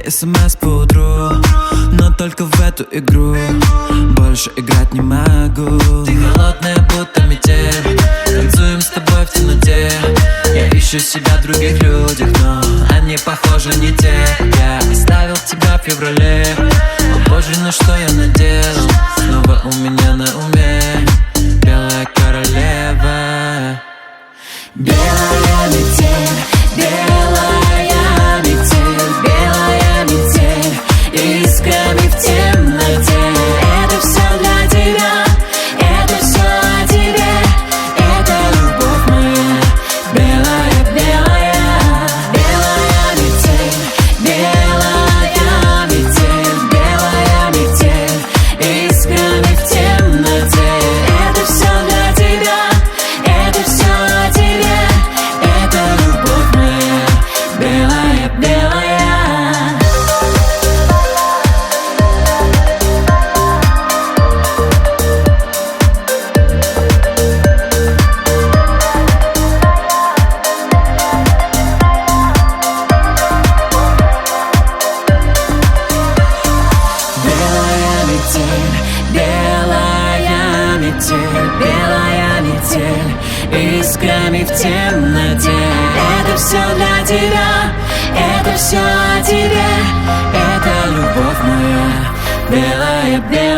тебе смс по утру, но только в эту игру больше играть не могу. Ты холодная, будто метель, танцуем с тобой в темноте. Я ищу себя в других людях, но они, похоже, не те. Я оставил тебя в феврале, о боже, на что я надел. Снова у меня на уме белая королева. Белая метель, белая метель, белая метель, искрами в темноте. Это все для тебя, это все о тебе, это любовь моя. Белая, белая, белая метель, белая метель, белая метель, искрами в темноте. Это все для тебя, это все о тебе, это любовь моя. Белая, белая. Белая метель, белая метель, белая метель, искрами в темноте. Это все для тебя, это все о тебе, это любовь моя. Белая, белая.